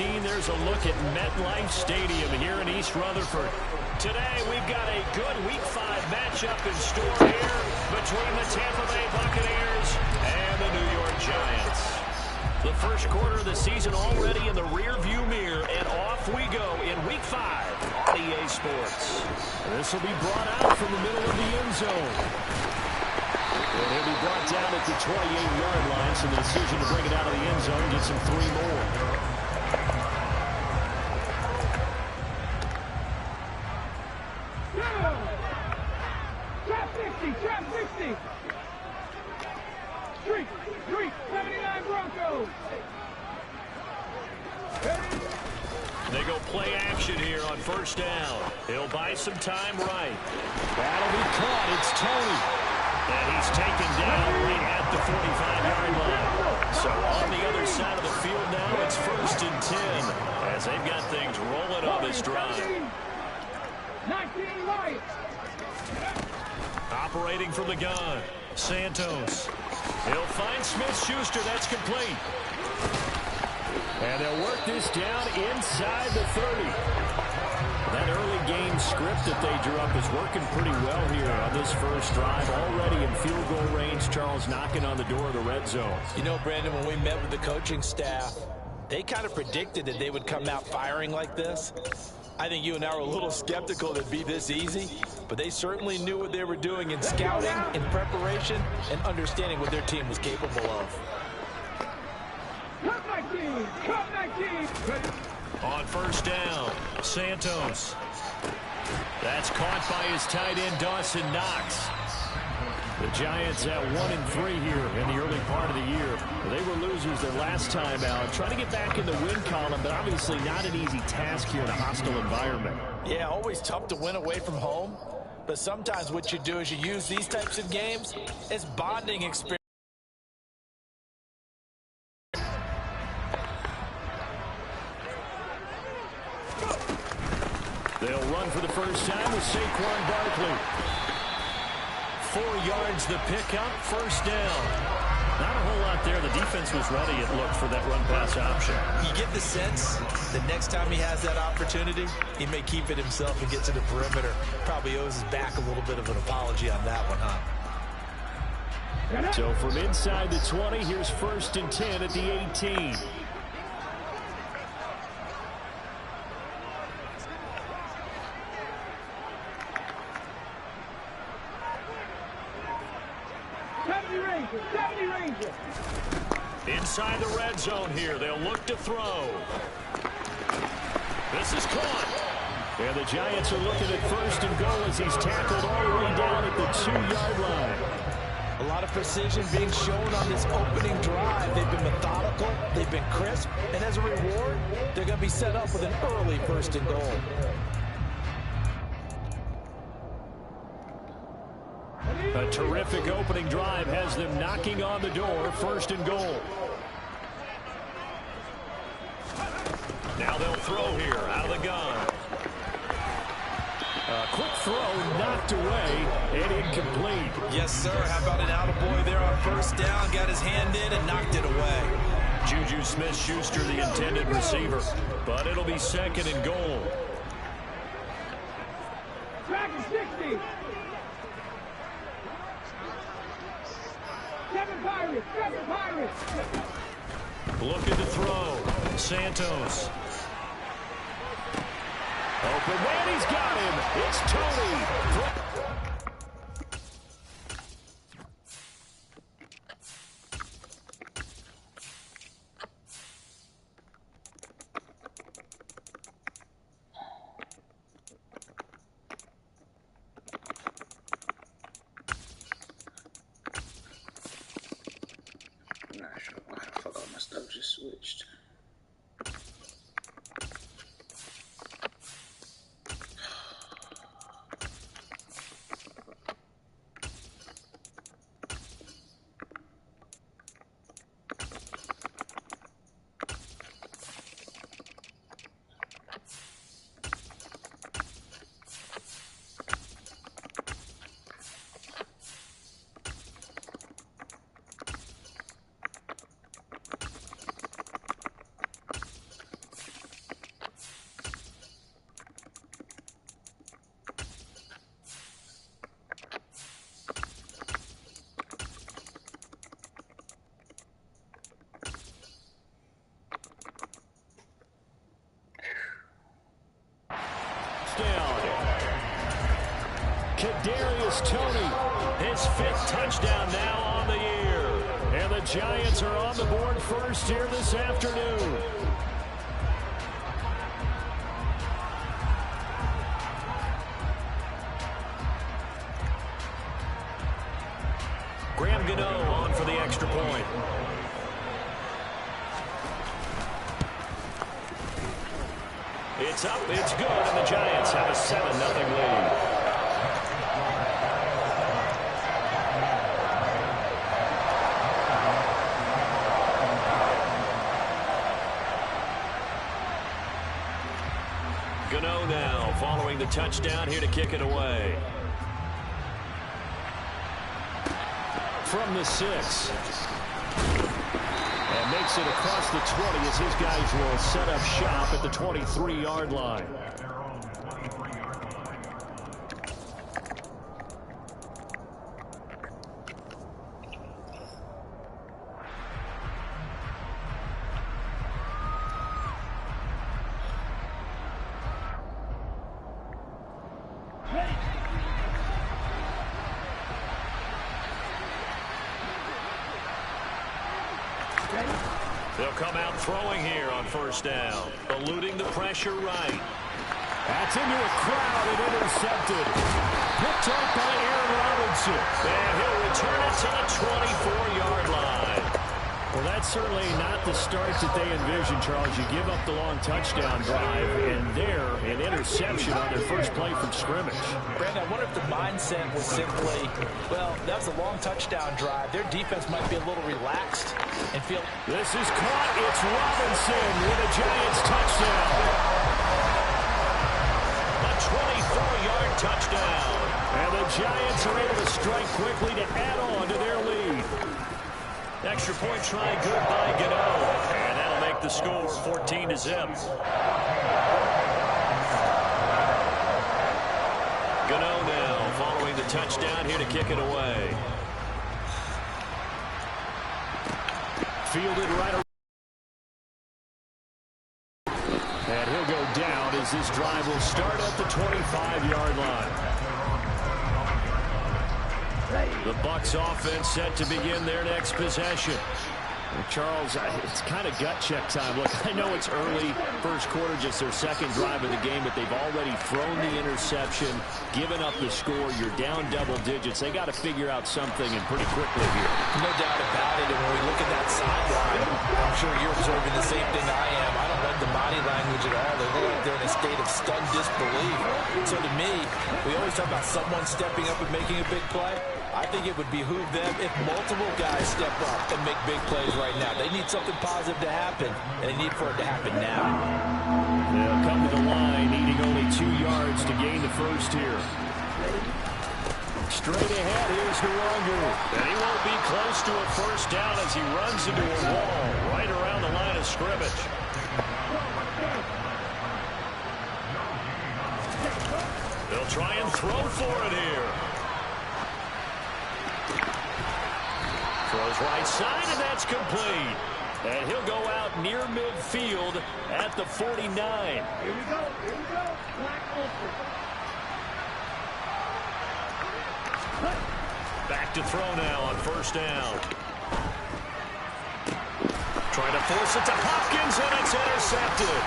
13, there's a look at MetLife Stadium here in East Rutherford. Today, we've got a good Week 5 matchup in store here between the Tampa Bay Buccaneers and the New York Giants. The first quarter of the season already in the rearview mirror, and off we go in Week 5 on EA Sports. This will be brought out from the middle of the end zone. And he'll be brought down at the 28-yard line, so the decision to bring it out of the end zone gets him 3 more. Trap 60. Street, 79 Broncos. They go play action here on first down. He'll buy some time right. That'll be caught. It's Tony. And he's taken down right at the 45-yard line. So on the other side of the field now, it's 1st and 10 as they've got things rolling on this drive. 19 right. Operating from the gun, Santos. He'll find Smith-Schuster. That's complete. And they'll work this down inside the 30. That early game script that they drew up is working pretty well here on this first drive. Already in field goal range, Charles knocking on the door of the red zone. You know, Brandon, when we met with the coaching staff, they kind of predicted that they would come out firing like this. I think you and I were a little skeptical that it'd be this easy, but they certainly knew what they were doing in scouting, in preparation, and understanding what their team was capable of. Cut 19. On first down, Santos. That's caught by his tight end, Dawson Knox. The Giants at 1-3 here in the early part of the year. They were losers their last time out, trying to get back in the win column, but obviously not an easy task here in a hostile environment. Yeah, always tough to win away from home, but sometimes what you do is you use these types of games as bonding experience. They'll run for the first time with Saquon Barkley. 4 yards the pickup, first down. Not a whole lot there. The defense was ready, it looked, for that run-pass option. You get the sense that next time he has that opportunity, he may keep it himself and get to the perimeter. Probably owes his back a little bit of an apology on that one, huh? So from inside the 20, here's 1st and 10 at the 18. Inside the red zone here. They'll look to throw. This is caught. And the Giants are looking at 1st and goal as he's tackled all the way down at the 2-yard line. A lot of precision being shown on this opening drive. They've been methodical. They've been crisp. And as a reward, they're going to be set up with an early 1st and goal. A terrific opening drive has them knocking on the door. 1st and goal. Now they'll throw here out of the gun. A quick throw knocked away and incomplete. Yes, sir. How about an attaboy there on first down? Got his hand in and knocked it away. Juju Smith-Schuster, the intended receiver. But it'll be 2nd and goal. Track 60. 7 Pirates. Looking to throw. Santos. Open man, he's got him. It's Tony. Switched. touchdown. Kadarius Toney, his 5th touchdown now on the year. And the Giants are on the board first here this afternoon. Graham Gano on for the extra point. It's up, it's good, and the Giants have a 7-0 lead. Gano now following the touchdown here to kick it away. From the 6. And makes it across the 20 as his guys will set up shop at the 23-yard line. They'll come out throwing here on first down, eluding the pressure right. That's into a crowd and intercepted. Picked up by Aaron Robinson. And he'll return it to the 24-yard line. Well, that's certainly not the start that they envisioned, Charles. You give up the long touchdown drive, and there, an interception on their first play from scrimmage. Brandon, I wonder if the mindset was simply, well, that was a long touchdown drive. Their defense might be a little relaxed and feel... This is caught. It's Robinson with a Giants touchdown. A 24-yard touchdown. And the Giants are able to strike quickly to add on to their lead. Extra point try good by Gano. And that'll make the score 14-0. Gano now following the touchdown here to kick it away. Fielded right around. And he'll go down as this drive will start at the 25-yard line. The Bucs offense set to begin their next possession. Well, Charles, it's kind of gut check time. Look, I know it's early, first quarter, just their second drive of the game, but they've already thrown the interception, given up the score. You're down double digits. They got to figure out something, and pretty quickly here. No doubt about it. And when we look at that sideline, I'm sure you're observing the same thing I am. I don't like the body language at all. They look like they're in a state of stunned disbelief. So to me, we always talk about someone stepping up and making a big play. I think it would behoove them if multiple guys step up and make big plays right now. They need something positive to happen, and they need for it to happen now. They'll come to the line, needing only 2 yards to gain the first here. Straight ahead, here's Nwangu. And he won't be close to a first down as he runs into a wall right around the line of scrimmage. They'll try and throw for it here. Throws right side, and that's complete. And he'll go out near midfield at the 49. Here we go. Black open. Back to throw now on first down. Trying to force it to Hopkins, and it's intercepted.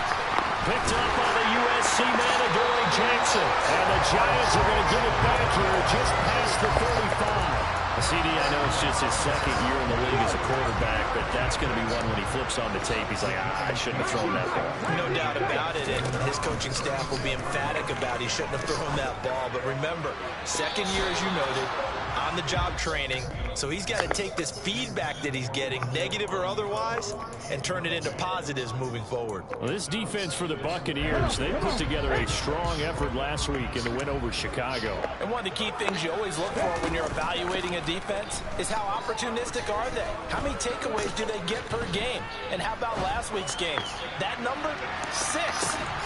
Picked up by the USC man, Adoree Jackson. And the Giants are going to get it back here just past the 35. CD, I know it's just his second year in the league as a quarterback, but that's going to be one when he flips on the tape. He's like, I shouldn't have thrown that ball. No doubt about it, and his coaching staff will be emphatic about he shouldn't have thrown that ball. But remember, second year, as you noted, on-the-job training, so he's got to take this feedback that he's getting, negative or otherwise, and turn it into positives moving forward. Well, this defense for the Buccaneers, they put together a strong effort last week in the win over Chicago. And one of the key things you always look for when you're evaluating a defense is how opportunistic are they? How many takeaways do they get per game? And how about last week's game? That number? 6.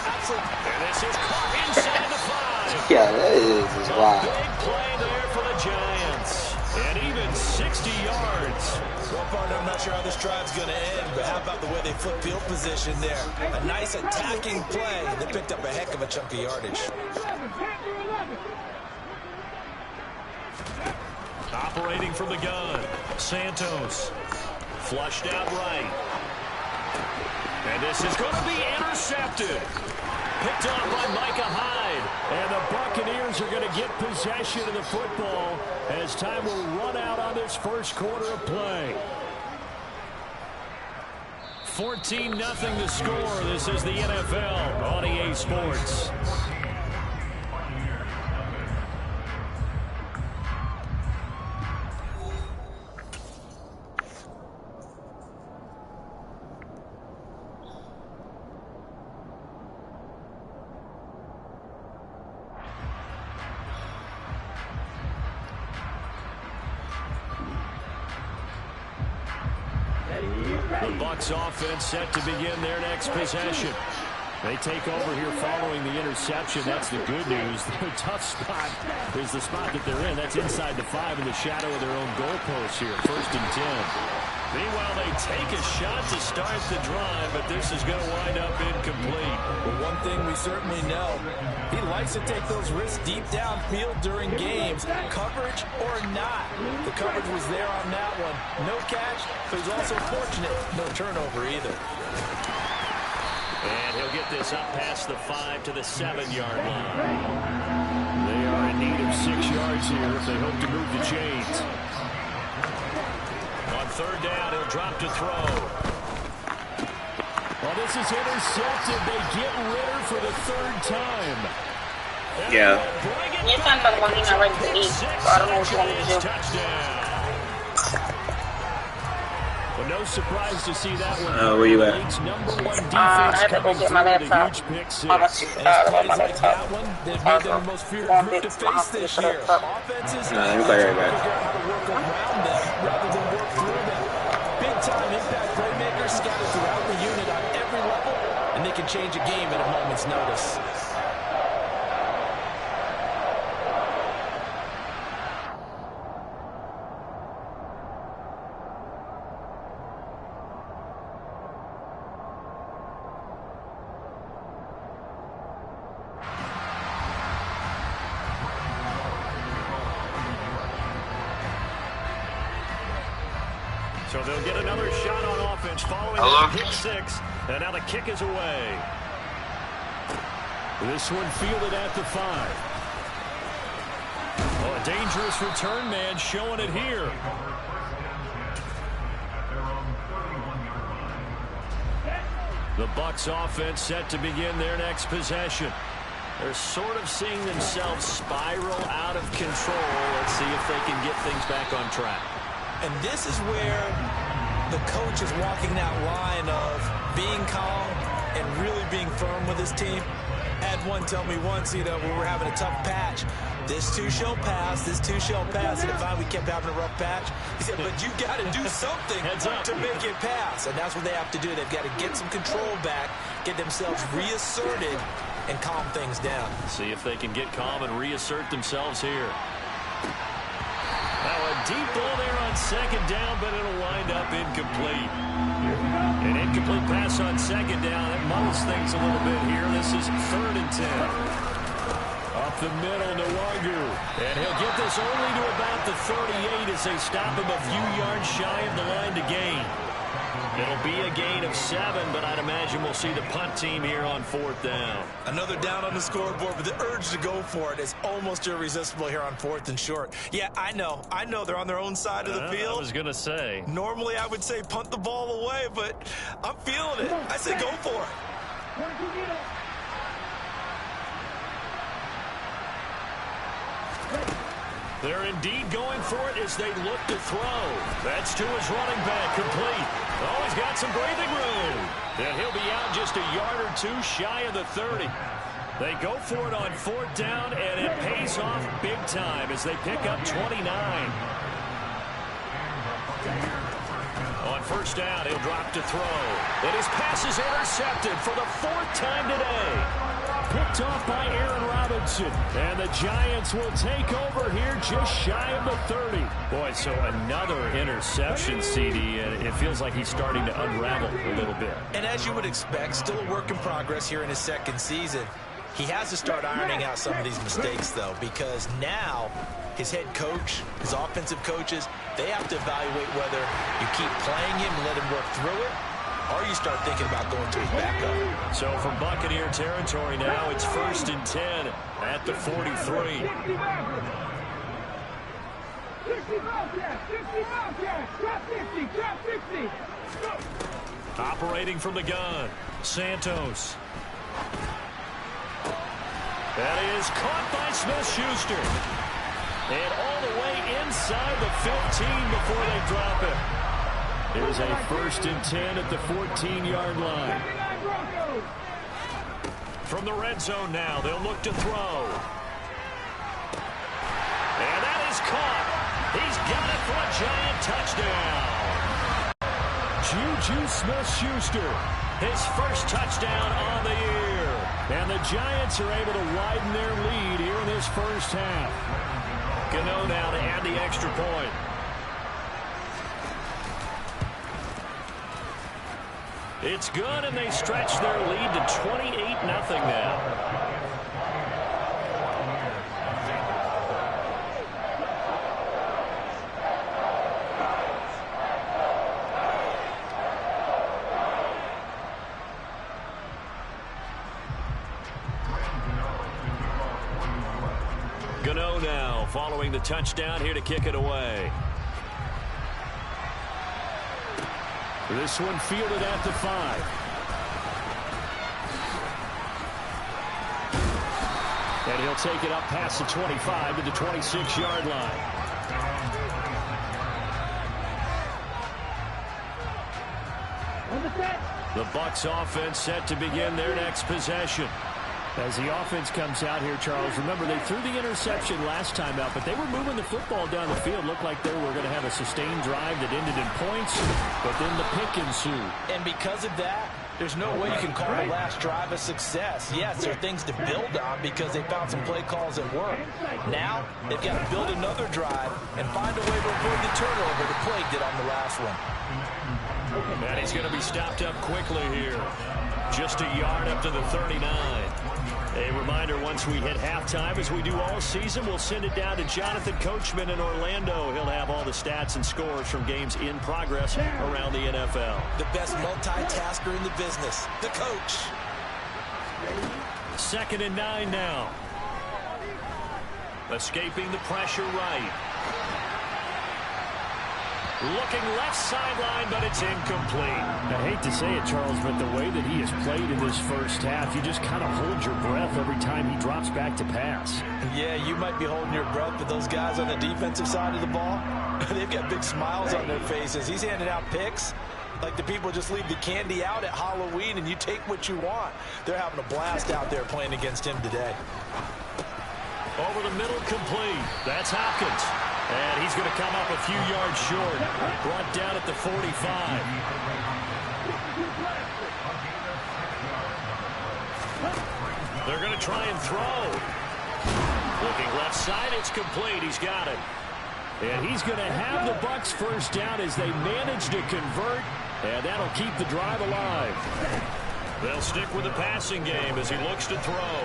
Absolutely. And this is caught inside the 5. Yeah, that is wild. Big play there for the Giants. And even 60 yards. Well, partner, I'm not sure sure how this drive's going to end, but how about the way they flip field position there? A nice attacking play. They picked up a heck of a chunk of yardage. Operating from the gun, Santos. Flushed out right. And this is going to be intercepted. Picked off by Micah Hyde. And the Buccaneers are going to get possession of the football as time will run out on this first quarter of play. 14-0 the score. This is the NFL on EA Sports. The Bucs offense set to begin their next possession. They take over here following the interception. That's the good news. The tough spot is the spot that they're in. That's inside the 5 in the shadow of their own goalpost here. 1st and 10. Meanwhile, they take a shot to start the drive, but this is going to wind up incomplete. Well, one thing we certainly know, he likes to take those risks deep downfield during games, coverage or not. The coverage was there on that one. No catch, but he's also fortunate. No turnover either. And he'll get this up past the 5 to the 7-yard line. They are in need of 6 yards here if they hope to move the chains. On 3rd down, he'll drop to throw. Well, this is intercepted. They get Ritter for the 3rd time. Yeah. You're talking about the one he's not ready to eat, so I don't know what you want me to do. Touchdown. Well, no surprise to see that one. Where you at? I had to go get my laptop. My laptop. Let me play right back. Big-time impact playmakers scattered throughout the unit on every level, and they can change a game at a moment's notice. So they'll get another shot on offense following that pick 6. And now the kick is away. This one fielded at the 5. Oh, a dangerous return man showing it here. The Bucs offense set to begin their next possession. They're sort of seeing themselves spiral out of control. Let's see if they can get things back on track. And this is where the coach is walking that line of being calm and really being firm with his team. I had one tell me once, we were having a tough patch. This too shall pass, this too shall pass. And finally we kept having a rough patch. He said, but you got to do something to make it pass. And that's what they have to do. They've got to get some control back, get themselves reasserted, and calm things down. See if they can get calm and reassert themselves here. Now a deep ball there on 2nd down, but it'll wind up incomplete. An incomplete pass on 2nd down. That muddles things a little bit here. This is 3rd and 10. Up the middle, Nwangu. And he'll get this only to about the 38 as they stop him a few yards shy of the line to gain. It'll be a gain of 7, but I'd imagine we'll see the punt team here on 4th down. Another down on the scoreboard, but the urge to go for it is almost irresistible here on 4th and short. Yeah, I know they're on their own side of the field. I was going to say. Normally I would say punt the ball away, but I'm feeling it. I say go for it. They're indeed going for it as they look to throw. That's to his running back, complete. Oh, he's got some breathing room. And he'll be out just a yard or 2 shy of the 30. They go for it on 4th down, and it pays off big time as they pick up 29. On 1st down, he'll drop to throw. And his pass is intercepted for the 4th time today. Picked off by Aaron Robinson. Johnson. And the Giants will take over here just shy of the 30. Boy, so another interception, CD, and it feels like he's starting to unravel a little bit. And as you would expect, still a work in progress here in his second season. He has to start ironing out some of these mistakes, though, because now his head coach, his offensive coaches, they have to evaluate whether you keep playing him and let him work through it, or you start thinking about going to his backup. So from Buccaneer territory now, it's 1st and 10 at the 43. Operating from the gun, Santos. That is caught by Smith-Schuster. And all the way inside the 15 before they drop it. There's a 1st and 10 at the 14-yard line. From the red zone now, they'll look to throw. And that is caught. He's got it for a Giant touchdown. Juju Smith-Schuster, his first touchdown on the year. And the Giants are able to widen their lead here in this first half. Gano now to add the extra point. It's good, and they stretch their lead to 28-0 now. Gano now following the touchdown here to kick it away. This one fielded at the 5. And he'll take it up past the 25 to the 26-yard line. The Bucs offense set to begin their next possession. As the offense comes out here, Charles, remember they threw the interception last time out, but they were moving the football down the field. Looked like they were going to have a sustained drive that ended in points, but then the pick ensued. And because of that, there's no way you can call the last drive a success. Yes, there are things to build on because they found some play calls that work. Now, they've got to build another drive and find a way to avoid the turnover the Plague did on the last one. And he's going to be stopped up quickly here. Just a yard up to the 39. A reminder, once we hit halftime, as we do all season, we'll send it down to Jonathan Coachman in Orlando. He'll have all the stats and scores from games in progress around the NFL. The best multitasker in the business, the coach. 2nd and 9 now. Escaping the pressure right. Looking left sideline, but it's incomplete. I hate to say it, Charles, but the way that he has played in this first half, you just kind of hold your breath every time he drops back to pass. Yeah, you might be holding your breath, but those guys on the defensive side of the ball, they've got big smiles on their faces. He's handing out picks like the people just leave the candy out at Halloween and you take what you want. They're having a blast out there playing against him today. Over the middle, complete. That's Hopkins. And he's going to come up a few yards short. Brought down at the 45. They're going to try and throw. Looking left side, it's complete. He's got it. And he's going to have the Bucs first down as they manage to convert. And that'll keep the drive alive. They'll stick with the passing game as he looks to throw.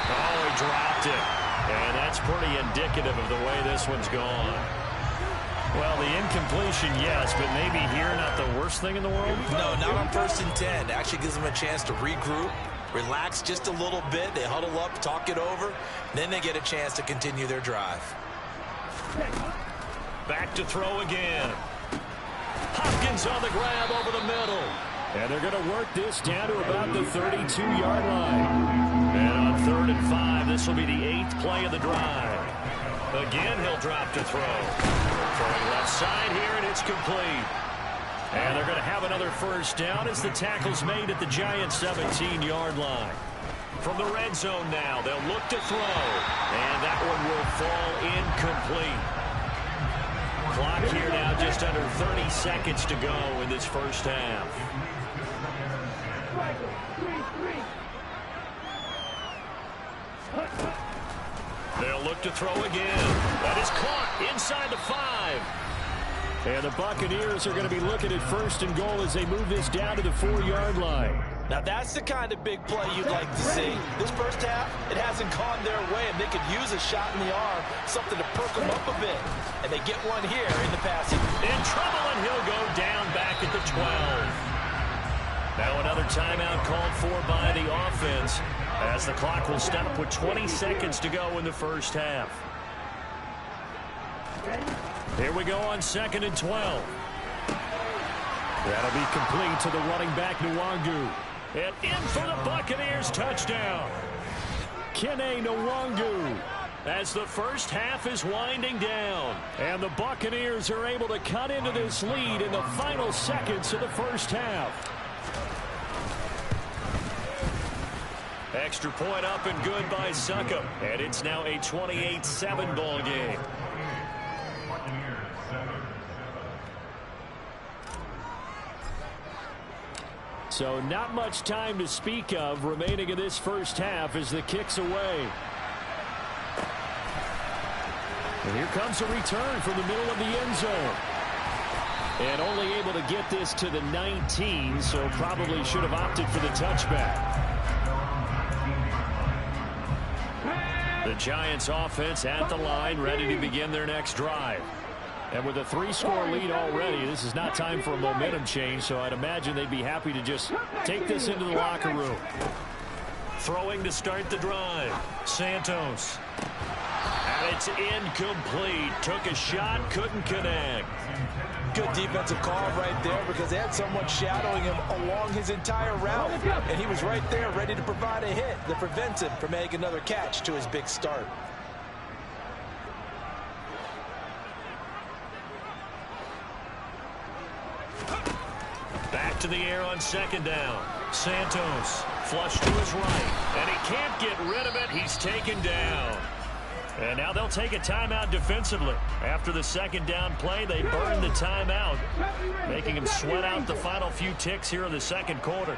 Oh, he dropped it. And that's pretty indicative of the way this one's gone. Well, the incompletion, yes, but maybe here not the worst thing in the world? No, not on 1st and 10. Actually gives them a chance to regroup, relax just a little bit. They huddle up, talk it over. Then they get a chance to continue their drive. Back to throw again. Hopkins on the grab over the middle. And they're going to work this down to about the 32-yard line. And on 3rd and 5, this will be the 8th play of the drive. Again, he'll drop to throw. Throwing left side here, and it's complete. And they're going to have another first down as the tackle's made at the Giants' 17-yard line. From the red zone now, they'll look to throw. And that one will fall incomplete. Clock here now just under 30 seconds to go in this first half. They'll look to throw again. That is caught inside the 5. And the Buccaneers are going to be looking at 1st and goal as they move this down to the 4-yard line. Now that's the kind of big play you'd like to see. This first half, it hasn't gone their way, and they could use a shot in the arm, something to perk them up a bit. And they get one here in the passing. In trouble, and he'll go down back at the 12. Now another timeout called for by the offense, as the clock will stop with 20 seconds to go in the first half. Here we go on 2nd and 12. That'll be complete to the running back, Nwangu. And in for the Buccaneers, touchdown. Kene Nwangu, as the first half is winding down. And the Buccaneers are able to cut into this lead in the final seconds of the first half. Extra point up and good by Succop. And it's now a 28-7 ball game. So not much time to speak of remaining in this first half as the kick's away. And here comes a return from the middle of the end zone. And only able to get this to the 19, so probably should have opted for the touchback. The Giants offense at the line, ready to begin their next drive. And with a 3-score lead already, this is not time for a momentum change, so I'd imagine they'd be happy to just take this into the locker room. Throwing to start the drive. Santos. And it's incomplete. Took a shot, couldn't connect. Good defensive call right there, because they had someone shadowing him along his entire route. And he was right there ready to provide a hit that prevents him from making another catch to his big start. Back to the air on 2nd down. Santos flush to his right, and he can't get rid of it. He's taken down. And now they'll take a timeout defensively. After the 2nd down play, they burn the timeout, making him sweat out the final few ticks here in the 2nd quarter.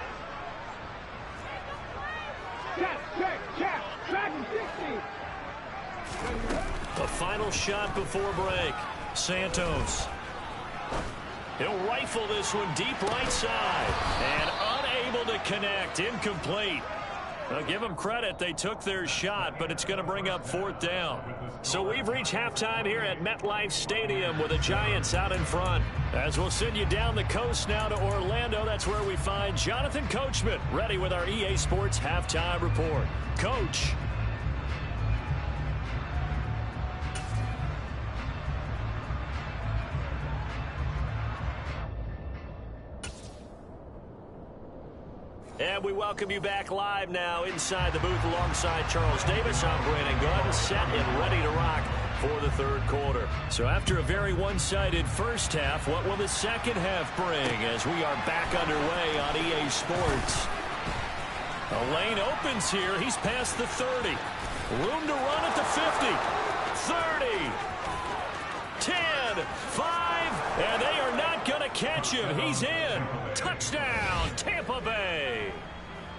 The final shot before break. Santos. He'll rifle this one deep right side. And unable to connect. Incomplete. Well, give them credit. They took their shot, but it's going to bring up 4th down. So we've reached halftime here at MetLife Stadium with the Giants out in front. As we'll send you down the coast now to Orlando, that's where we find Jonathan Coachman ready with our EA Sports Halftime Report. Coach. And we welcome you back live now inside the booth alongside Charles Davis. I'm Brandon Gunn, set and ready to rock for the 3rd quarter. So after a very one-sided first half, what will the 2nd half bring as we are back underway on EA Sports? A lane opens here. He's past the 30. Room to run at the 50. 30. 10. 5. And they are not going to catch him. He's in. Touchdown, Tampa Bay.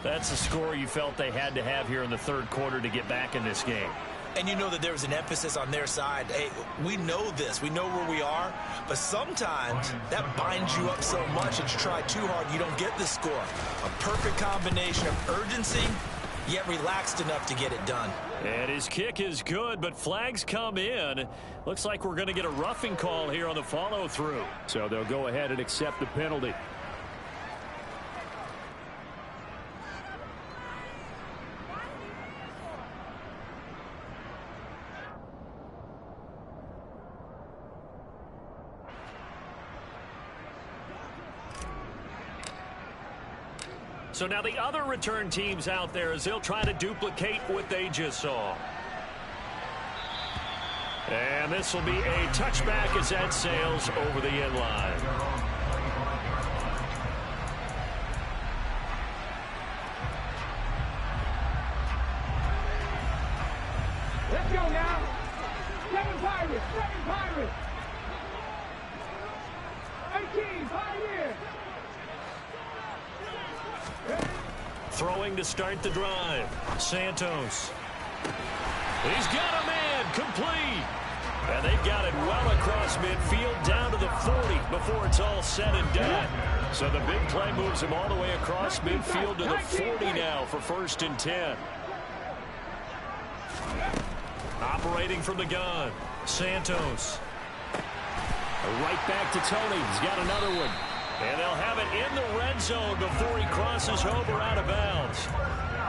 That's the score you felt they had to have here in the 3rd quarter to get back in this game. And you know that there was an emphasis on their side. Hey, we know this. We know where we are. But sometimes that binds you up so much that you try too hard, you don't get the score. A perfect combination of urgency, yet relaxed enough to get it done. And his kick is good, but flags come in. Looks like we're going to get a roughing call here on the follow-through. So they'll go ahead and accept the penalty. So now the other return teams out there as they'll try to duplicate what they just saw. And this will be a touchback as that sails over the end line. Let's go now. 7 Pirates, 7 Pirates. 18 Pioneers. Throwing to start the drive. Santos. He's got a man complete. And they've got it well across midfield down to the 40 before it's all said and done. So the big play moves him all the way across midfield to the 40 now for 1st and 10. Operating from the gun, Santos. Right back to Tony. He's got another one. And they'll have it in the red zone before he crosses over out of bounds.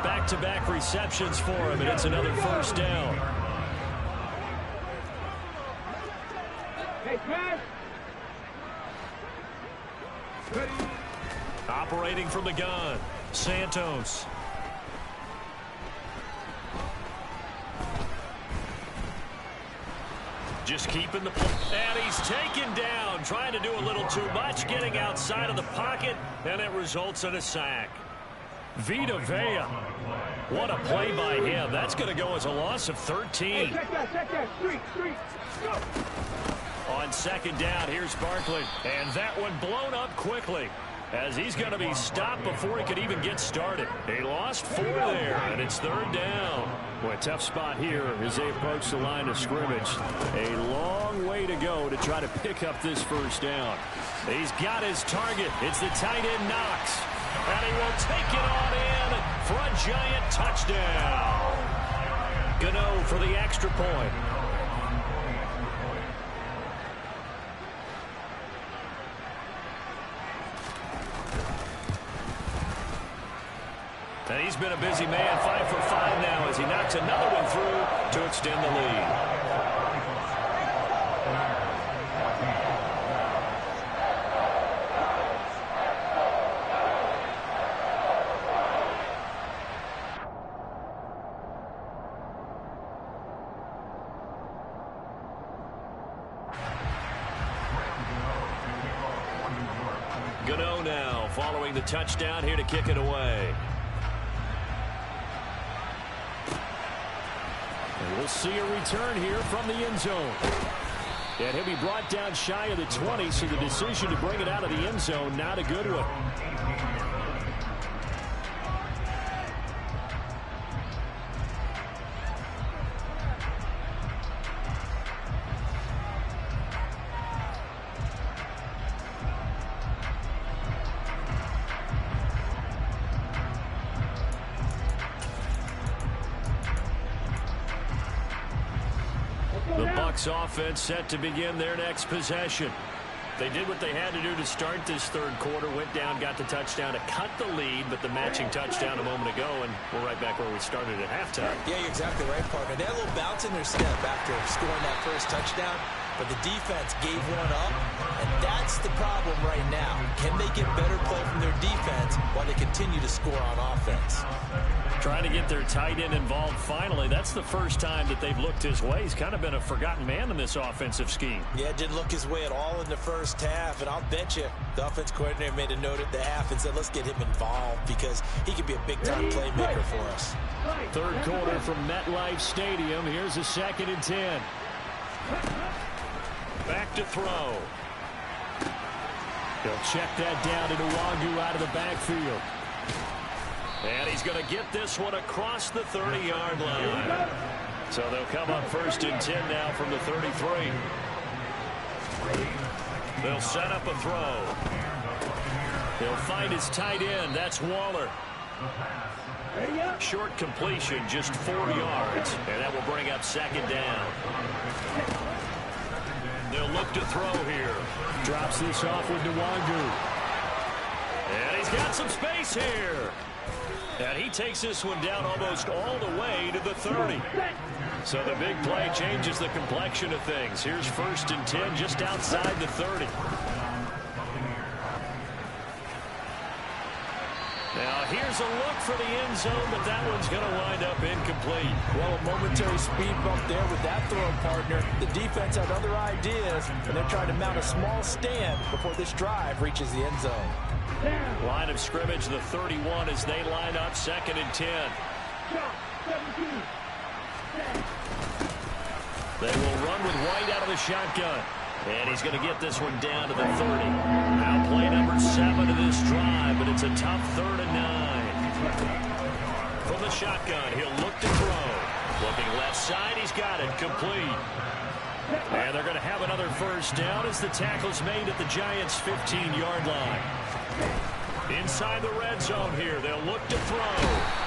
Back-to-back receptions for him, and it's another 1st down. Operating from the gun, Santos. Just keeping the and he's taken down, trying to do a little too much, getting outside of the pocket, and it results in a sack. Vita Vea. What a play by him. That's going to go as a loss of 13. Hey, check that. Street. Go. On 2nd down, here's Barkley. And that one blown up quickly, as he's going to be stopped before he could even get started. He lost 4 there, and it's 3rd down. Boy, tough spot here as they approach the line of scrimmage. A long way to go to try to pick up this 1st down. He's got his target. It's the tight end Knox. And he will take it on in for a giant touchdown. Gano for the extra point. And he's been a busy man, 5 for 5 now as he knocks another one through to extend the lead. Gano now following the touchdown here to kick it away. And we'll see a return here from the end zone. And he'll be brought down shy of the 20, so the decision to bring it out of the end zone, not a good one. The Bucs offense set to begin their next possession. They did what they had to do to start this 3rd quarter, went down, got the touchdown to cut the lead, but the matching touchdown a moment ago, and we're right back where we started at halftime. Yeah, you're exactly right, partner. They had a little bounce in their step after scoring that first touchdown, but the defense gave one up, and that's the problem right now. Can they get better play from their defense while they continue to score on offense? Trying to get their tight end involved finally. That's the first time that they've looked his way. He's kind of been a forgotten man in this offensive scheme. Yeah, didn't look his way at all in the first half, and I'll bet you the offense coordinator made a note at the half and said, let's get him involved because he could be a big-time playmaker for us. 3rd quarter from MetLife Stadium. Here's a 2nd and 10. Back to throw. He'll check that down to Nwangu out of the backfield. And he's going to get this one across the 30-yard line. So they'll come up 1st and 10 now from the 33. They'll set up a throw. He'll find his tight end. That's Waller. Short completion, just 4 yards. And that will bring up 2nd down. They'll look to throw here. Drops this off with Nwangu. And he's got some space here. And he takes this one down almost all the way to the 30. So the big play changes the complexion of things. Here's 1st and 10 just outside the 30. Now here's a look for the end zone, but that one's going to wind up incomplete. Well, a momentary speed bump there with that throw, partner. The defense had other ideas, and they're trying to mount a small stand before this drive reaches the end zone. Line of scrimmage, the 31 as they line up 2nd and 10. They will run with White out of the shotgun. And he's going to get this one down to the 30. Now play number 7 of this drive, but it's a tough 3rd and 9. From the shotgun, he'll look to throw. Looking left side, he's got it, complete. And they're going to have another first down as the tackle's made at the Giants' 15-yard line. Inside the red zone here, they'll look to throw.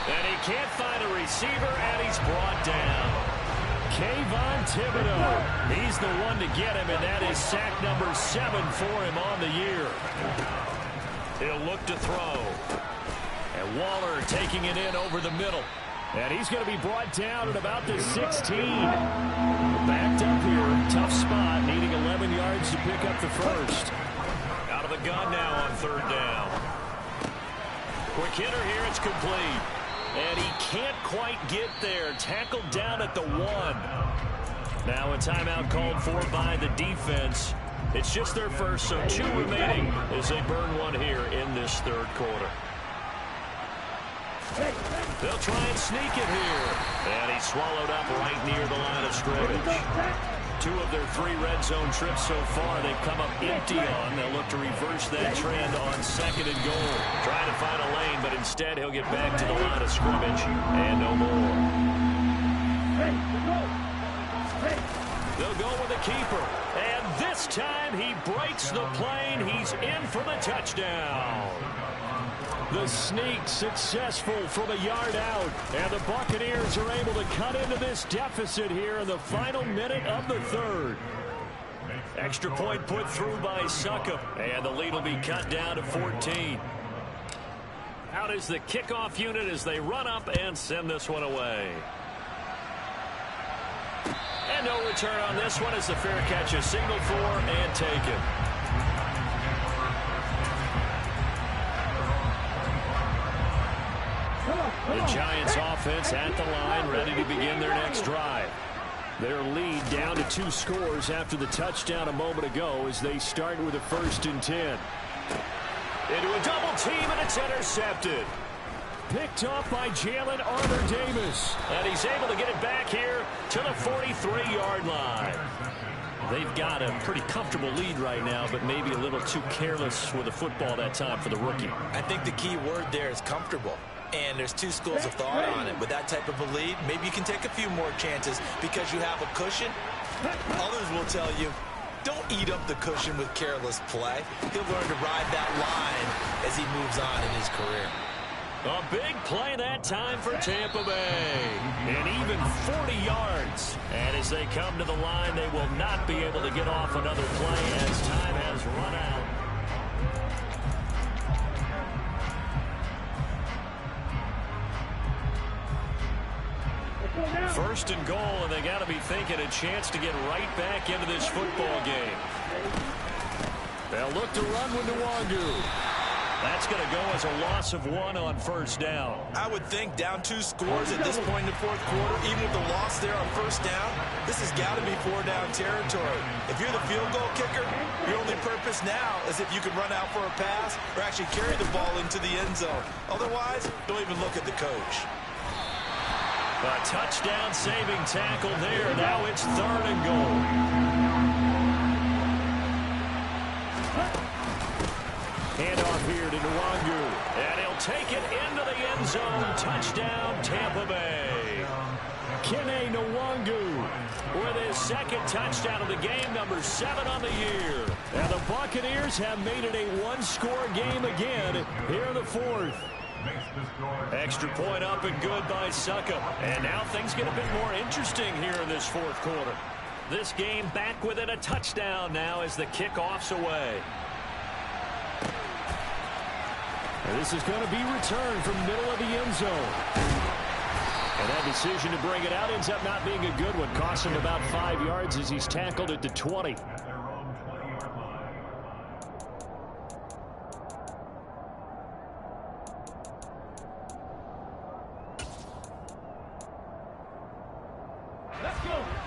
And he can't find a receiver, and he's brought down. Kayvon Thibodeaux, he's the one to get him, and that is sack number 7 for him on the year. He'll look to throw. And Waller taking it in over the middle. And he's going to be brought down at about the 16. Backed up here, tough spot, needing 11 yards to pick up the first. Out of the gun now on third down. Quick hitter here, it's complete. And he can't quite get there. Tackled down at the 1. Now a timeout called for by the defense. It's just their first, so 2 remaining as they burn one here in this third quarter. They'll try and sneak it here. And he's swallowed up right near the line of scrimmage. 2 of their 3 red zone trips so far they've come up empty on. They'll look to reverse that trend on 2nd and goal. Trying to find a lane, but instead he'll get back to the line of scrimmage. And no more. They'll go with the keeper. And this time he breaks the plane. He's in for the touchdown. The sneak successful from a yard out. And the Buccaneers are able to cut into this deficit here in the final minute of the third. Extra point put through by Succop. And the lead will be cut down to 14. Out is the kickoff unit as they run up and send this one away. And no return on this one as the fair catch is signaled for and taken. The Giants offense at the line, ready to begin their next drive. Their lead down to 2 scores after the touchdown a moment ago as they start with a 1st and 10. Into a double team, and it's intercepted. Picked off by Jalen Armour-Davis. And he's able to get it back here to the 43-yard line. They've got a pretty comfortable lead right now, but maybe a little too careless with the football that time for the rookie. I think the key word there is comfortable. And there's 2 schools of thought on it. With that type of a lead, maybe you can take a few more chances because you have a cushion. Others will tell you, don't eat up the cushion with careless play. He'll learn to ride that line as he moves on in his career. A big play that time for Tampa Bay. And even 40 yards. And as they come to the line, they will not be able to get off another play as time has run out. First and goal, and they got to be thinking a chance to get right back into this football game. They'll look to run with Nwangu. That's going to go as a loss of 1 on first down. I would think down 2 scores at this point in the fourth quarter, even with the loss there on first down, this has got to be 4-down territory. If you're the field goal kicker, your only purpose now is if you can run out for a pass or actually carry the ball into the end zone. Otherwise, don't even look at the coach. A touchdown-saving tackle there. Now it's 3rd and goal. Handoff here to Nwangu. And he'll take it into the end zone. Touchdown, Tampa Bay. Kene Nwangu with his 2nd touchdown of the game, number 7 on the year. And the Buccaneers have made it a 1-score game again here in the 4th. Extra point up and good by Succop. And now things get a bit more interesting here in this 4th quarter. This game back within a touchdown now as the kickoff's away. And this is going to be returned from middle of the end zone. And that decision to bring it out ends up not being a good one. Costs him about 5 yards as he's tackled at the 20.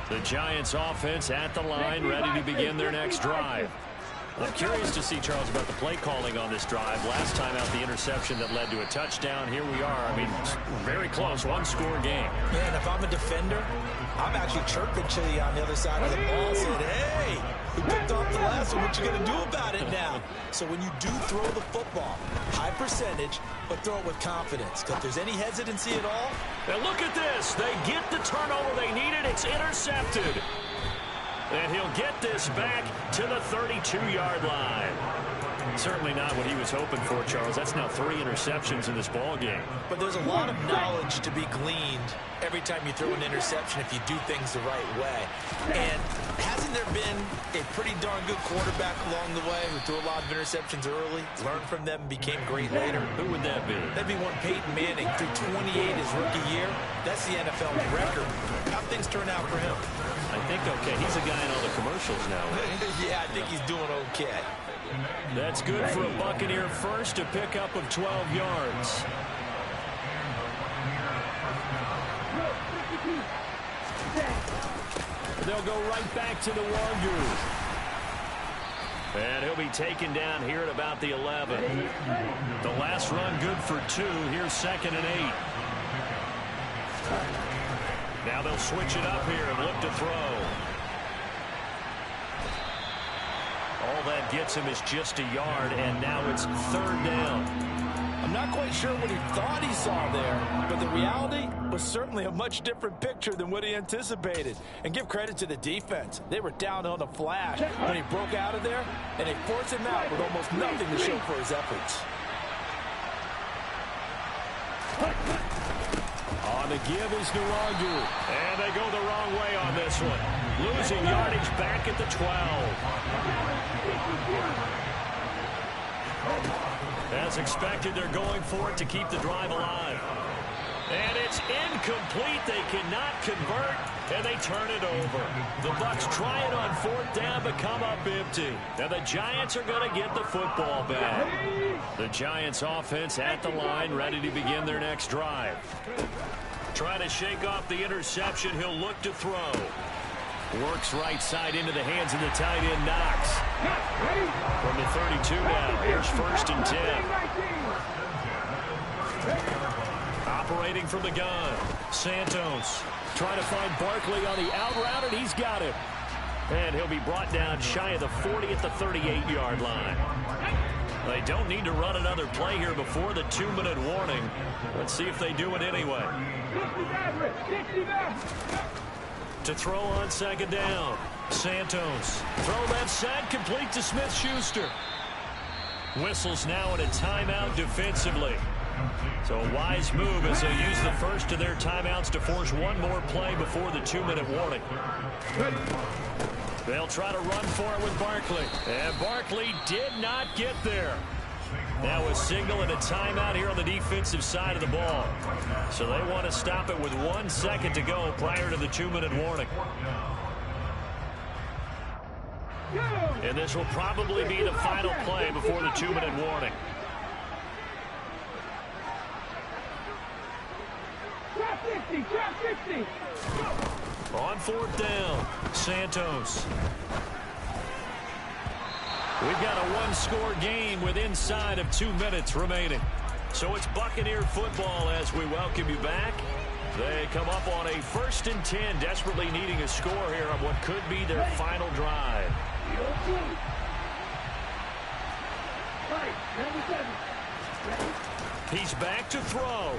The Giants offense at the line, ready to begin their next drive. I'm curious to see, Charles, about the play calling on this drive. Last time out, the interception that led to a touchdown. Here we are. I mean, very close, one-score game. Yeah, and if I'm a defender, I'm actually chirping Chili on the other side of the ball, saying, hey, we picked off the last one. What you going to do about it now? So when you do throw the football, high percentage, but throw it with confidence. Because if there's any hesitancy at all. And look at this. They get the turnover they needed. It's intercepted. And he'll get this back to the 32-yard line. Certainly not what he was hoping for, Charles. That's now 3 interceptions in this ball game. But there's a lot of knowledge to be gleaned every time you throw an interception if you do things the right way. And hasn't there been a pretty darn good quarterback along the way who threw a lot of interceptions early, learned from them, and became great later? Who would that be? That'd be one Peyton Manning, threw 28 his rookie year. That's the NFL record. How things turn out for him? I think okay. He's a guy in all the commercials now. Yeah, I think he's doing okay. That's good for a Buccaneer first, a pickup of 12 yards. They'll go right back to the Wagyu. And he'll be taken down here at about the 11. The last run good for 2. Here's 2nd and 8. Now they'll switch it up here and look to throw. All that gets him is just a yard, and now it's 3rd down. I'm not quite sure what he thought he saw there, but the reality was certainly a much different picture than what he anticipated. And give credit to the defense. They were down on the flash when he broke out of there, and they forced him out with almost nothing to show for his efforts. On the give is Nwogu. And they go the wrong way on this one. Losing yardage back at the 12. As expected, they're going for it to keep the drive alive. And it's incomplete. They cannot convert, and they turn it over. The Bucs try it on 4th down, but come up empty. Now the Giants are going to get the football back. The Giants offense at the line, ready to begin their next drive. Trying to shake off the interception. He'll look to throw. Works right side into the hands of the tight end, Knox. From the 32 now. Here's 1st and 10. Operating from the gun. Santos trying to find Barkley on the out route, and he's got it. And he'll be brought down shy of the 40 at the 38-yard line. They don't need to run another play here before the 2-minute warning. Let's see if they do it anyway. To throw on 2nd down. Santos. Throw left side, complete to Smith-Schuster. Whistles now in a timeout defensively. So a wise move as they use the first of their timeouts to force one more play before the 2-minute warning. They'll try to run for it with Barkley. And Barkley did not get there. Now a signal and a timeout here on the defensive side of the ball. So they want to stop it with 1 second to go prior to the 2-minute warning. And this will probably be the final play before the 2-minute warning. Drop 50. On 4th down, Santos. We've got a one-score game with inside of 2 minutes remaining. So it's Buccaneer football as we welcome you back. They come up on a 1st and 10, desperately needing a score here on what could be their final drive. He's back to throw.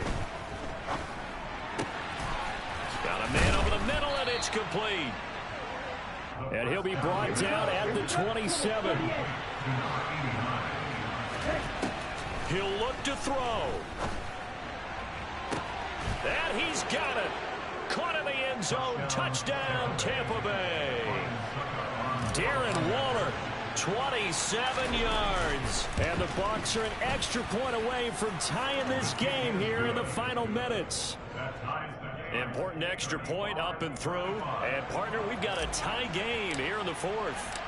Got a man over the middle, and it's complete. And he'll be brought down at the 27. He'll look to throw. And he's got it. Caught in the end zone. Touchdown, Tampa Bay. Darren Waller, 27 yards. And the Bucs are an extra point away from tying this game here in the final minutes. Important extra point up and through. And, partner, we've got a tie game here in the 4th.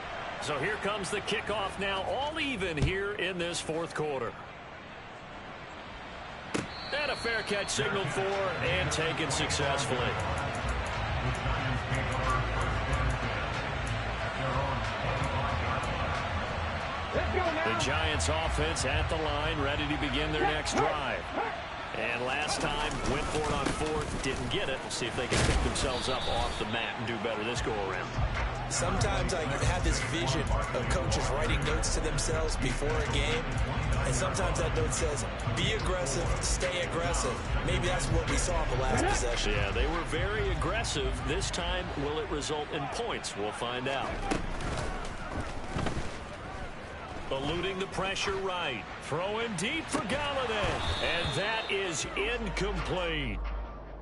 So here comes the kickoff now, all even here in this 4th quarter. And a fair catch signaled for and taken successfully. The Giants offense at the line, ready to begin their next drive. And last time, went for it on fourth, didn't get it. We'll see if they can pick themselves up off the mat and do better this go-around. Sometimes I have this vision of coaches writing notes to themselves before a game, and sometimes that note says, be aggressive, stay aggressive. Maybe that's what we saw in the last possession. Yeah, they were very aggressive. This time, will it result in points? We'll find out. Eluding the pressure right. Throwing deep for Galladay. And that is incomplete.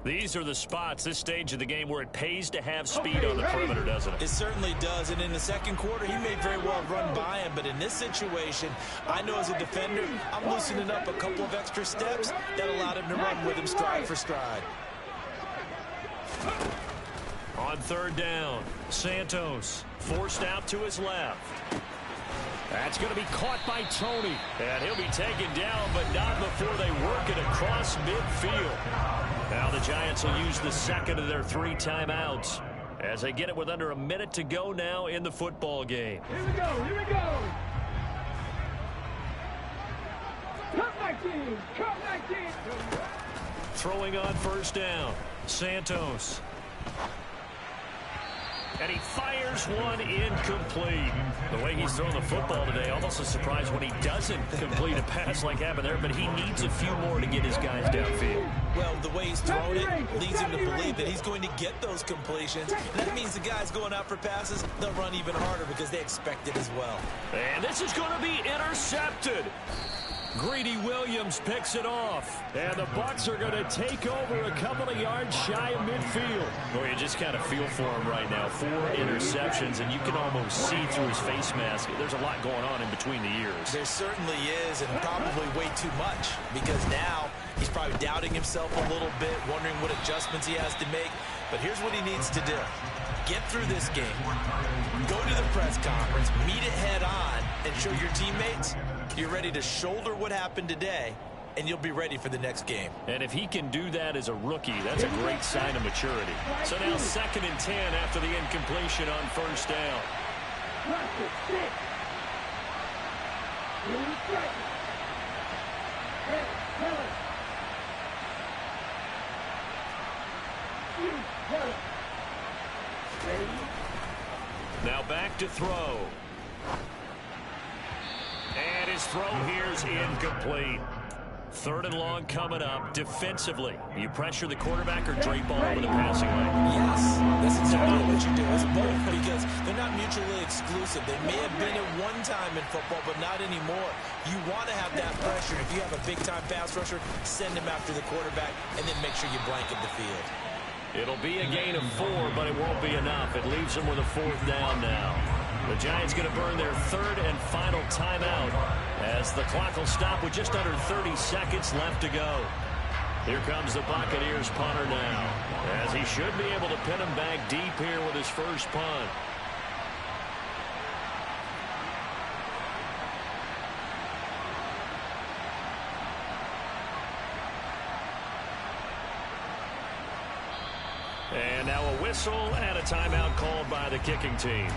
These are the spots, this stage of the game, where it pays to have speed on the perimeter, doesn't it? It certainly does. And in the second quarter, he may very well run by him. But in this situation, I know as a defender, I'm loosening up a couple of extra steps that allowed him to run with him stride for stride. On third down, Santos forced out to his left. That's going to be caught by Tony. And he'll be taken down, but not before they work it across midfield. Now the Giants will use the second of their 3 timeouts as they get it with under a minute to go now in the football game. Here we go, here we go. Cut 19, cut 19. Throwing on first down, Santos. And he fires one incomplete. The way he's thrown the football today, almost a surprise when he doesn't complete a pass like happened there, but he needs a few more to get his guys downfield. Well, the way he's thrown it leads him to believe that he's going to get those completions. And that means the guys going out for passes, they'll run even harder because they expect it as well. And this is going to be intercepted. Greedy Williams picks it off. And the Bucs are going to take over a couple of yards shy of midfield. Boy, you just kind of feel for him right now. 4 interceptions, and you can almost see through his face mask. There's a lot going on in between the ears. There certainly is, and probably way too much, because now he's probably doubting himself a little bit, wondering what adjustments he has to make. But here's what he needs to do. Get through this game. Go to the press conference, meet it head on, and show your teammates you're ready to shoulder what happened today, and you'll be ready for the next game. And if he can do that as a rookie, that's a great sign of maturity. So now 2nd and 10 after the incompletion on first down. Now back to throw. And his throw here's incomplete. 3rd and long coming up. Defensively, you pressure the quarterback or drape all over the passing lane? Yes, that's exactly what you do. It's both, because they're not mutually exclusive. They may have been at one time in football, but not anymore. You want to have that pressure. If you have a big-time pass rusher, send him after the quarterback, and then make sure you blanket the field. It'll be a gain of 4, but it won't be enough. It leaves them with a 4th down now. The Giants going to burn their 3rd and final timeout as the clock will stop with just under 30 seconds left to go. Here comes the Buccaneers punter now, as he should be able to pin him back deep here with his first punt. And now a whistle and a timeout called by the kicking team.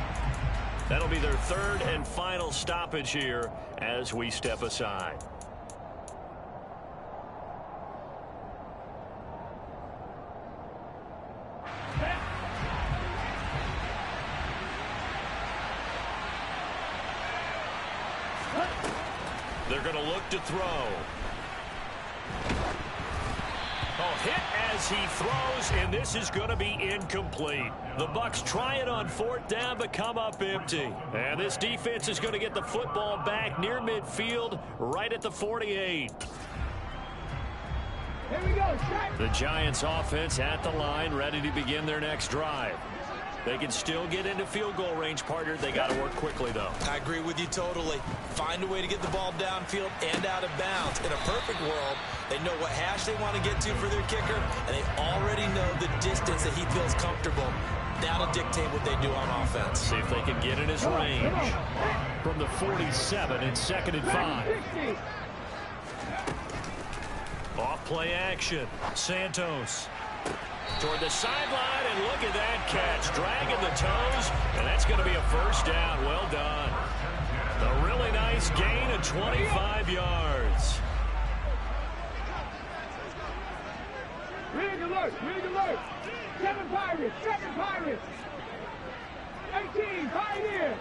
That'll be their 3rd and final stoppage here as we step aside. They're going to look to throw. Hit as he throws, and this is going to be incomplete. The Bucs try it on 4th down, but come up empty. And this defense is going to get the football back near midfield, right at the 48. Here we go, the Giants offense at the line, ready to begin their next drive. They can still get into field goal range, partner. They got to work quickly, though. I agree with you totally. Find a way to get the ball downfield and out of bounds. In a perfect world, they know what hash they want to get to for their kicker, and they already know the distance that he feels comfortable. That'll dictate what they do on offense. See if they can get in his range. From the 47 and 2nd and 5. Off play action. Santos. Toward the sideline, and look at that catch. Dragging the toes, and that's going to be a first down. Well done. A really nice nice gain of 25 yards. Rig alert, rig alert. 7 Pirates, 7 Pirates. 18, Pioneer.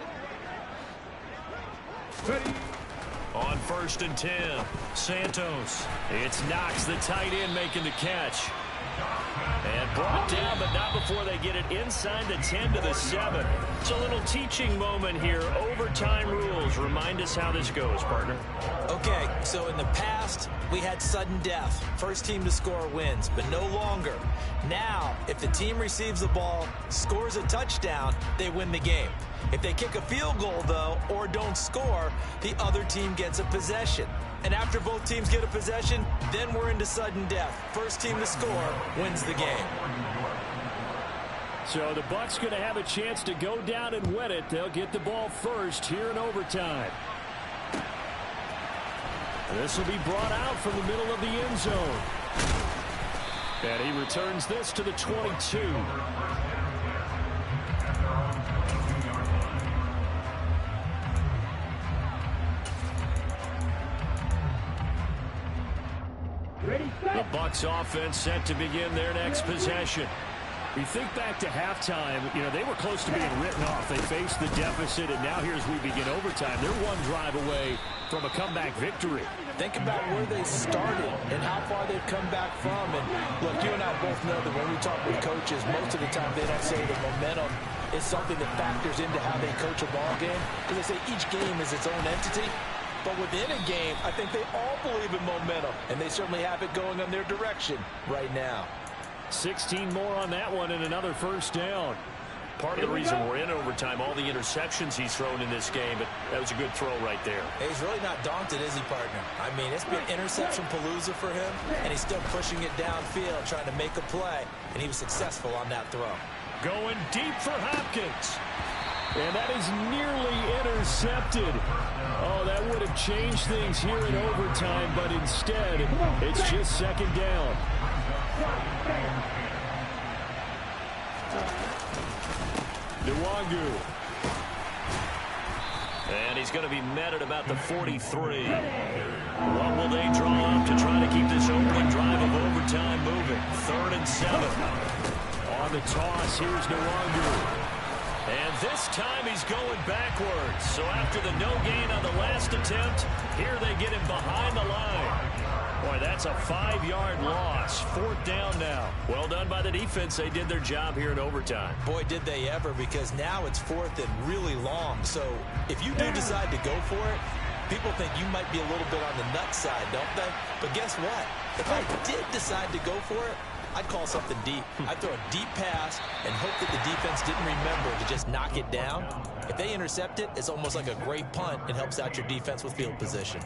Ready. On 1st and 10, Santos. It's Knox, the tight end, making the catch. And brought down, but not before they get it inside the 10 to the 7. It's a little teaching moment here. Overtime rules. Remind us how this goes, partner. Okay, so in the past, we had sudden death. First team to score wins, but no longer. Now, if the team receives the ball, scores a touchdown, they win the game. If they kick a field goal, though, or don't score, the other team gets a possession. And after both teams get a possession, then we're into sudden death. First team to score wins the game. So the Bucs going to have a chance to go down and win it. They'll get the ball first here in overtime. This will be brought out from the middle of the end zone. And he returns this to the 22. The Bucs offense set to begin their next possession. We think back to halftime, they were close to being written off. They faced the deficit, and now here as we begin overtime, they're one drive away from a comeback victory. Think about where they started and how far they've come back from. And look, you and I both know that when we talk with coaches, most of the time they don't say the momentum is something that factors into how they coach a ball game, because they say each game is its own entity. But within a game, I think they all believe in momentum, and they certainly have it going in their direction right now. 16 more on that one and another first down. Part of the reason we're in overtime, all the interceptions he's thrown in this game, but that was a good throw right there. Hey, he's really not daunted, is he, partner? I mean, it's been interception palooza for him, and he's still pushing it downfield, trying to make a play, and he was successful on that throw. Going deep for Hopkins. And that is nearly intercepted. Oh, that would have changed things here in overtime, but instead, it's just second down. Nwangu. And he's going to be met at about the 43. What will they draw up to try to keep this opening drive of overtime moving? 3rd and 7. On the toss, here's Nwangu. And this time he's going backwards. So after the no gain on the last attempt, here they get him behind the line. Boy, that's a 5-yard loss. 4th down now. Well done by the defense. They did their job here in overtime. Boy, did they ever, because now it's 4th and really long. So if you do decide to go for it, people think you might be a little bit on the nut side, don't they? But guess what? If I did decide to go for it, I'd call something deep. I'd throw a deep pass and hope that the defense didn't remember to just knock it down. If they intercept it, it's almost like a great punt. It helps out your defense with field position.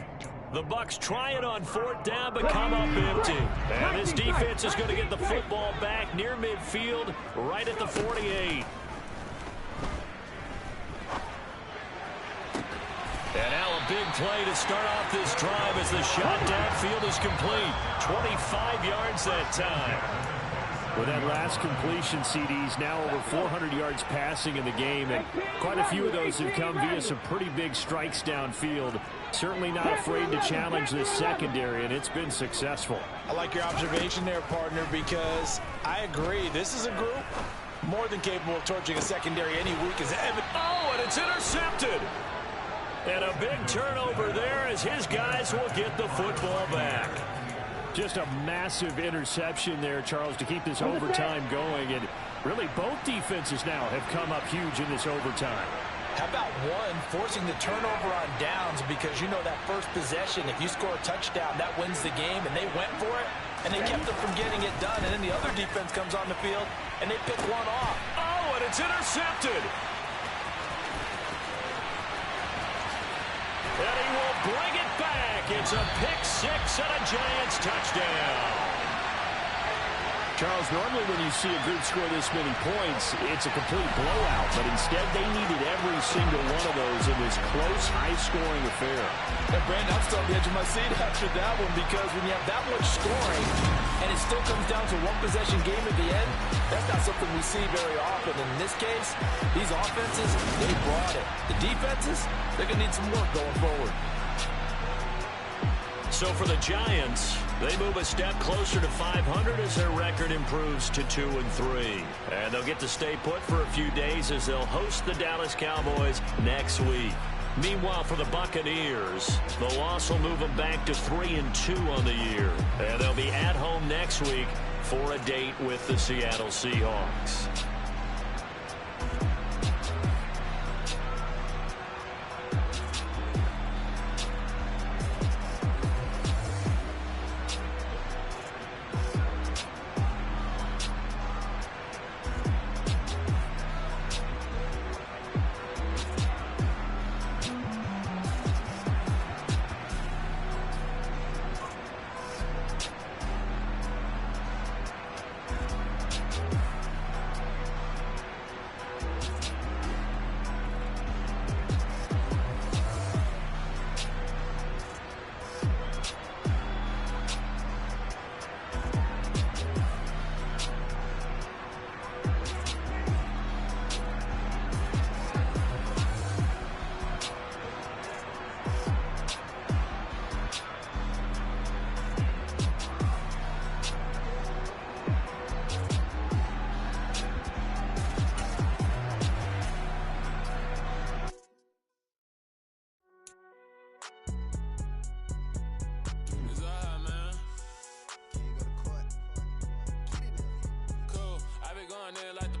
The Bucs try it on 4th down, but come up empty. And this defense is going to get the football back near midfield, right at the 48. And now a big play to start off this drive as the shot downfield is complete. 25 yards that time. With that last completion, CD's now over 400 yards passing in the game, and quite a few of those have come via some pretty big strikes downfield. Certainly not afraid to challenge this secondary, and it's been successful. I like your observation there, partner, because I agree. This is a group more than capable of torching a secondary any week as evident. Oh, and it's intercepted. And a big turnover there as his guys will get the football back. Just a massive interception there, Charles, to keep this overtime going. And really both defenses now have come up huge in this overtime. How about one forcing the turnover on downs, because you know that first possession, if you score a touchdown, that wins the game, and they went for it, and they kept them from getting it done, and then the other defense comes on the field, and they pick one off. Oh, and it's intercepted. And he will bring it back. It's a pick six and a Giants touchdown. Charles, normally when you see a group score this many points, it's a complete blowout. But instead, they needed every single one of those in this close, high-scoring affair. And Brandon, I'm still on the edge of my seat after that one because when you have that much scoring and it still comes down to one possession game at the end, that's not something we see very often. In this case, these offenses, they brought it. The defenses, they're going to need some work going forward. So for the Giants, they move a step closer to 500 as their record improves to 2-3. And they'll get to stay put for a few days as they'll host the Dallas Cowboys next week. Meanwhile, for the Buccaneers, the loss will move them back to 3-2 on the year. And they'll be at home next week for a date with the Seattle Seahawks. Going in like the